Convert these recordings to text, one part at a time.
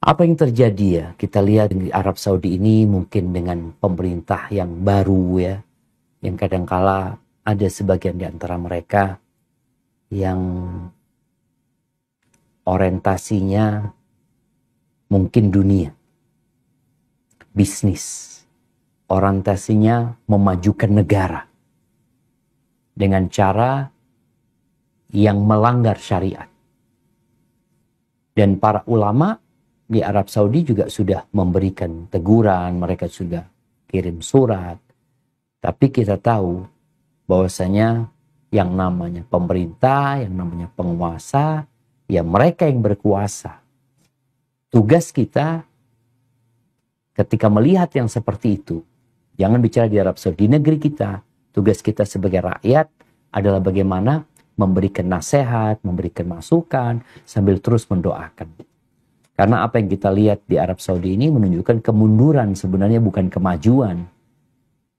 Apa yang terjadi ya? Kita lihat di Arab Saudi ini mungkin dengan pemerintah yang baru ya, yang kadangkala ada sebagian di antara mereka yang orientasinya mungkin dunia, bisnis, orientasinya memajukan negara dengan cara yang melanggar syariat. Dan para ulama di Arab Saudi juga sudah memberikan teguran, mereka sudah kirim surat. Tapi kita tahu bahwasanya yang namanya pemerintah, yang namanya penguasa, ya mereka yang berkuasa. Tugas kita ketika melihat yang seperti itu, jangan bicara di Arab Saudi, di negeri kita, tugas kita sebagai rakyat adalah bagaimana memberikan nasihat, memberikan masukan, sambil terus mendoakan. Karena apa yang kita lihat di Arab Saudi ini menunjukkan kemunduran, sebenarnya bukan kemajuan.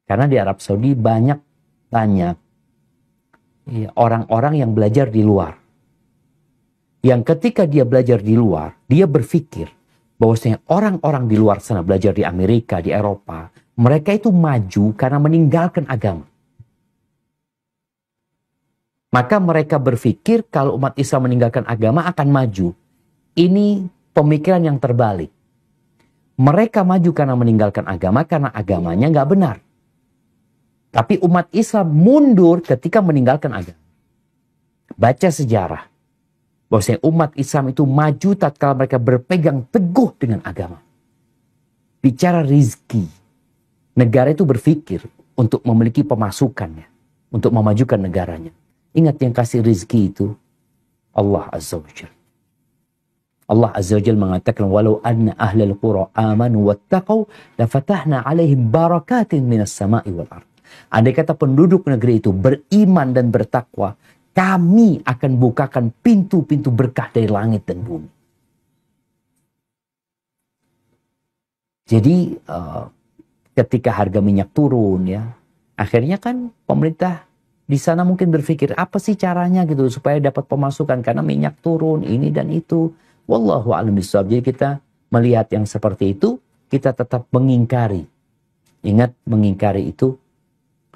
Karena di Arab Saudi banyak orang-orang yang belajar di luar. Yang ketika dia belajar di luar, dia berpikir bahwasanya orang-orang di luar sana belajar di Amerika, di Eropa, mereka itu maju karena meninggalkan agama. Maka mereka berpikir kalau umat Islam meninggalkan agama akan maju. Ini pemikiran yang terbalik. Mereka maju karena meninggalkan agama karena agamanya nggak benar. Tapi umat Islam mundur ketika meninggalkan agama. Baca sejarah. Bahwasanya umat Islam itu maju tatkala mereka berpegang teguh dengan agama. Bicara rizki. Negara itu berpikir untuk memiliki pemasukannya. Untuk memajukan negaranya. Ingat yang kasih rizki itu Allah Azza wa Jalla. Allah Azza wa Jalla mengatakan walau anna ahlal qura amanu wattaqau lafatahna alaihim barakatin minas sama'i wal ardh. Andai kata penduduk negeri itu beriman dan bertakwa, kami akan bukakan pintu-pintu berkah dari langit dan bumi. Jadi ketika harga minyak turun ya, akhirnya kan pemerintah di sana mungkin berpikir apa sih caranya gitu supaya dapat pemasukan karena minyak turun ini dan itu. Wallahu a'lam bishawab. Jadi kita melihat yang seperti itu, kita tetap mengingkari. Ingat, mengingkari itu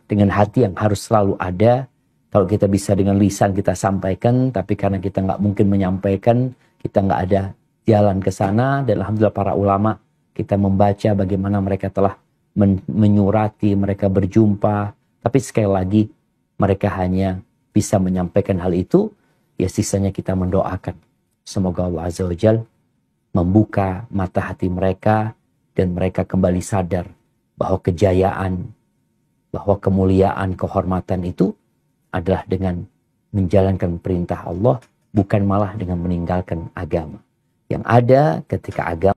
dengan hati yang harus selalu ada. Kalau kita bisa dengan lisan kita sampaikan, tapi karena kita nggak mungkin menyampaikan, kita nggak ada jalan ke sana. Dan alhamdulillah para ulama, kita membaca bagaimana mereka telah menyurati, mereka berjumpa. Tapi sekali lagi, mereka hanya bisa menyampaikan hal itu, ya sisanya kita mendoakan. Semoga Allah Azza wa Jalla membuka mata hati mereka dan mereka kembali sadar bahwa kejayaan, bahwa kemuliaan, kehormatan itu adalah dengan menjalankan perintah Allah, bukan malah dengan meninggalkan agama. Yang ada ketika agama